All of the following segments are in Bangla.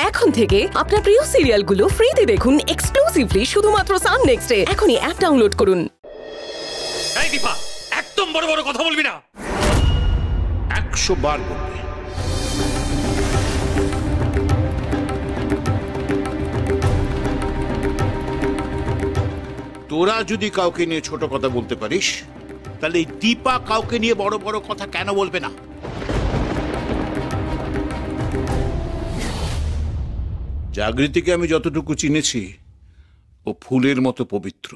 এখন থেকে আপনার প্রিয় সিরিয়ালগুলো ফ্রিতে দেখুন এক্সক্লুসিভলি শুধুমাত্র সান নেক্সটে। এখনই অ্যাপ ডাউনলোড করুন। এই দীপা, একদম বড় বড় কথা বলবি না। 100 বার বলবে। তোরা যদি কাউকে নিয়ে ছোট কথা বলতে পারিস, তাহলে এই দীপা কাউকে নিয়ে বড় বড় কথা কেন বলবে না? জাগৃতিকে আমি যতটুকু চিনেছি, ও ফুলের মতো পবিত্র।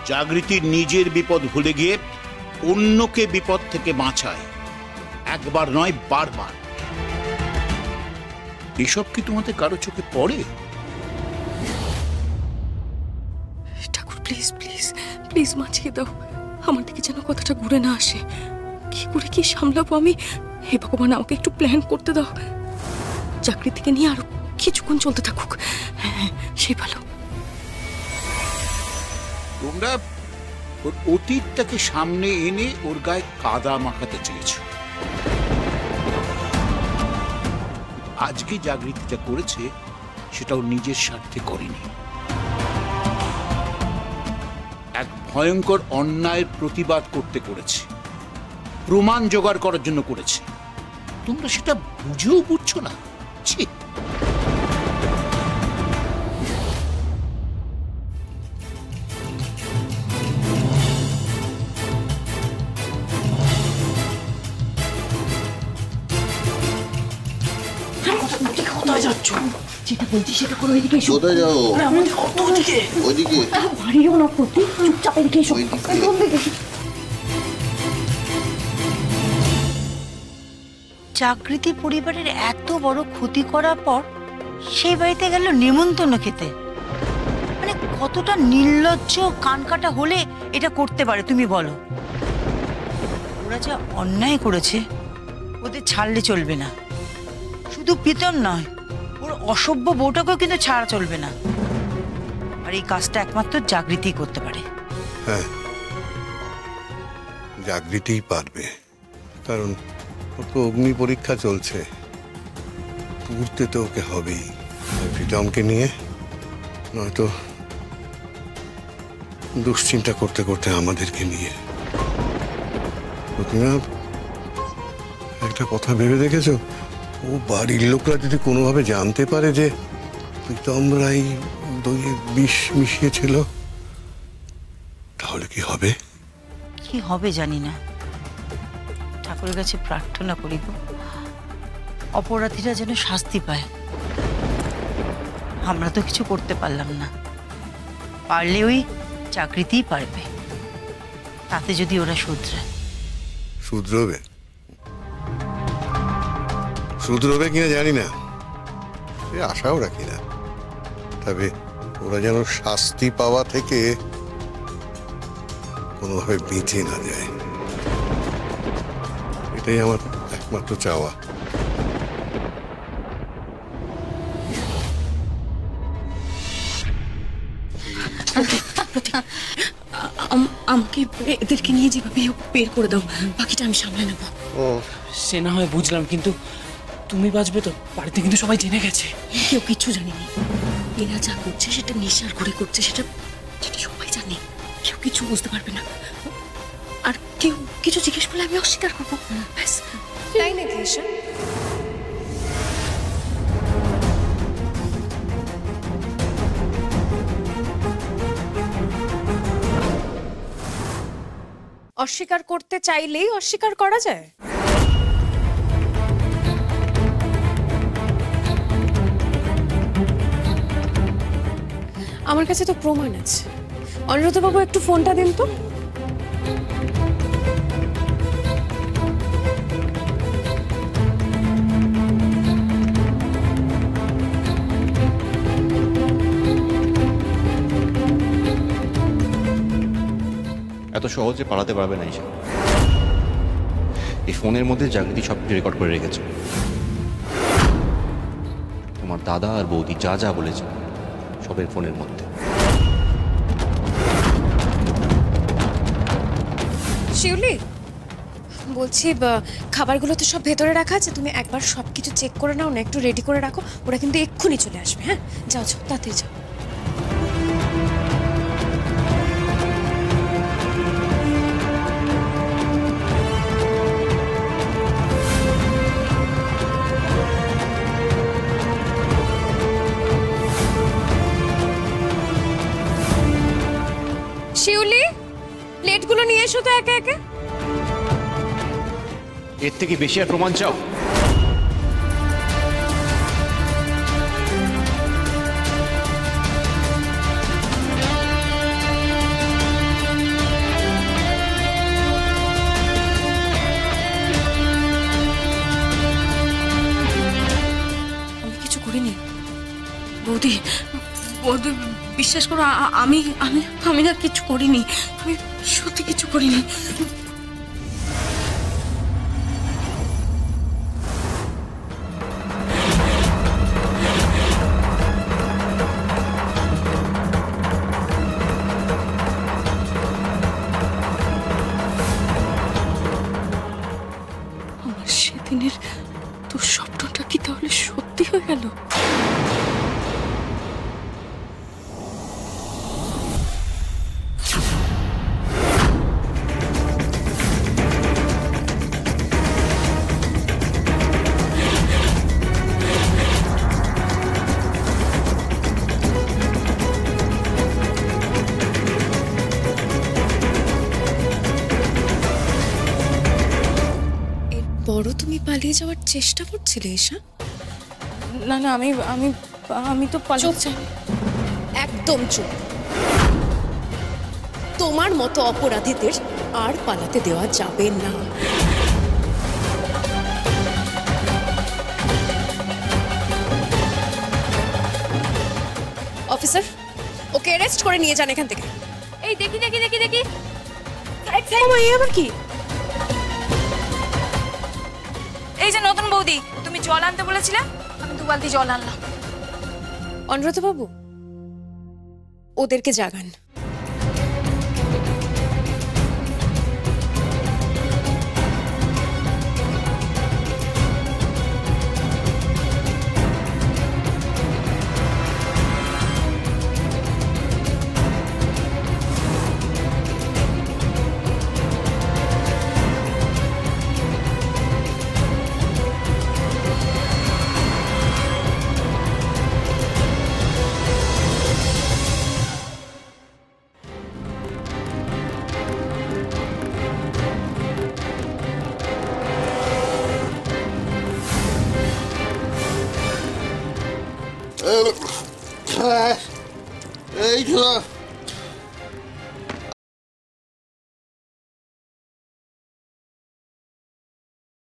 জাগৃতি নিজের বিপদ ভুলে গিয়ে অন্যকে বিপদ থেকে বাঁচায়, একবার নয় বারবার। এসব কি তোমাদের কারো চোখে পড়ে? ঠাকুর প্লিজ প্লিজ প্লিজ বাঁচিয়ে দাও, আমার দিকে যেন কথাটা ঘুরে না আসে। কি করে কি সামলাবো আমি? হে ভগবান, আমাকে একটু প্ল্যান করতে দাও। জাগৃতিকে নিয়ে আরো কিছুক্ষণ চলতে থাকুক, হ্যাঁ সেই ভালো। তোমরা ওর অতীতটাকে সামনে এনে ওর গায়ে কাদা মাখাতে চেয়েছ। আজকে জাগৃতি যা করেছে সেটা ওর নিজের স্বার্থে করেনি, এক ভয়ঙ্কর অন্যায়ের প্রতিবাদ করতে করেছে, প্রমাণ জোগাড় করার জন্য করেছে। তোমরা সেটা বুঝেও বুঝছো না। ছি! যেটা বলছি সেটা করো। এদিকে এসো। কোথায় যাও? ওইদিকে বাড়িও না করতে, চুপচাপ এদিকে এসো। জাগৃতি পরিবারের এত বড় ক্ষতি করার পর সেই বাড়িতে গেল নেমন্তন্ন খেতে। মানে কতটা নির্লজ্জ কানকাটা হলে এটা করতে পারে তুমি বলো? ওরা যা অন্যায় করেছে ওদের ছাড়লে চলবে না। শুধু প্রীতম নয়, ওর অসভ্য বউটাকেও কিন্তু ছাড়া চলবে না। আর এই কাজটা একমাত্র জাগৃতি করতে পারে। হ্যাঁ, জাগৃতিই পারবে, কারণ ওর তো অগ্নি পরীক্ষা চলছে, পুড়তে তো ওকে হবেই। প্রীতমকে নিয়ে নয়তো দুশ্চিন্তা করতে করতে আমাদেরকে নিয়ে। তুমি একটা কথা ভেবে দেখেছো, ও বাড়ির লোকরা যদি কোনোভাবে জানতে পারে যে প্রীতমরা এই দইয়ে বিষ মিশিয়েছিল, তাহলে কি হবে? কি হবে জানি না, ঠাকুরের কাছে প্রার্থনা করিব অপরাধীরা যেন শাস্তি পায়। আমরা তো কিছু করতে পারলাম না, পারলে ওই জাগৃতিই পারবে। তাতে যদি ওরা শুধরায়। শুধরবে? শুধরবে কিনা জানি না, সে আশাও রাখি না। তবে ওরা যেন শাস্তি পাওয়া থেকে কোনোভাবে বেঁচে না যায়, এটাই আমার একমাত্র চাওয়া। আমাকে এদেরকে নিয়ে যেভাবে বের করে দাও, বাকিটা আমি সামলে নেবো। ও সে না হয় বুঝলাম, কিন্তু তুমি বাঁচবে তো? বাড়িতে কিন্তু সবাই জেনে গেছে। কেউ কিচ্ছু জানিনি। এরা যা করছে সেটা নেশার ঘুরে করছে, সেটা সবাই জানে। কেউ কিছু বুঝতে পারবে না। আর কেউ কিছু জিজ্ঞেস করলে আমি অস্বীকার করবো, ব্যাস। তাই নাকি ঈশা? অস্বীকার করতে চাইলেই অস্বীকার করা যায়? আমার কাছে তো প্রমাণ আছে। অনুরোধবাবু, একটু ফোনটা দিন তো। এত সহজে পালাতে পারবে না ঈশা। এই ফোনের মধ্যে জাগৃতি সবকিছু রেকর্ড করে রেখেছে। তোমার দাদা আর বৌদি যা যা বলেছে সবের ফোনের মধ্যে। শিউলি, বলছি খাবারগুলো তো সব ভেতরে রাখা আছে, তুমি একবার সব কিছু চেক করে নাও না, একটু রেডি করে রাখো, ওরা কিন্তু এক্ষুনি চলে আসবে। হ্যাঁ যাও যাও, তাড়াতাড়ি যাও। শিউলি, প্লেটগুলো নিয়ে এসো তো একে একে। এর থেকে বেশি আর প্রমাণ চাও? আমি কিছু করিনি বৌদি, বৌদি বিশ্বাস করো, আমি আমি আমি না কিছু করিনি, আমি সত্যি কিছু করিনি। আমার সেদিনের দুঃস্বপ্নটা কি তাহলে সত্যি হয়ে গেল? বড় তুমি পালিয়ে যাওয়ার চেষ্টা করছিলে ঈশা? না না, আমি আমি আমি তো চুপ, একদম চুপ। তোমার মতো অপরাধীদের আর পালাতে দেওয়া যাবে না। অফিসার, ওকে অ্যারেস্ট করে নিয়ে যান এখান থেকে। এই দেখি দেখি দেখি দেখি, আবার কি? এই যে নতুন বৌদি, তুমি জল আনতে বলেছিলে, আমি 2 বালতি জল আনলাম। অনুব্রত বাবু, ওদেরকে জাগান। এই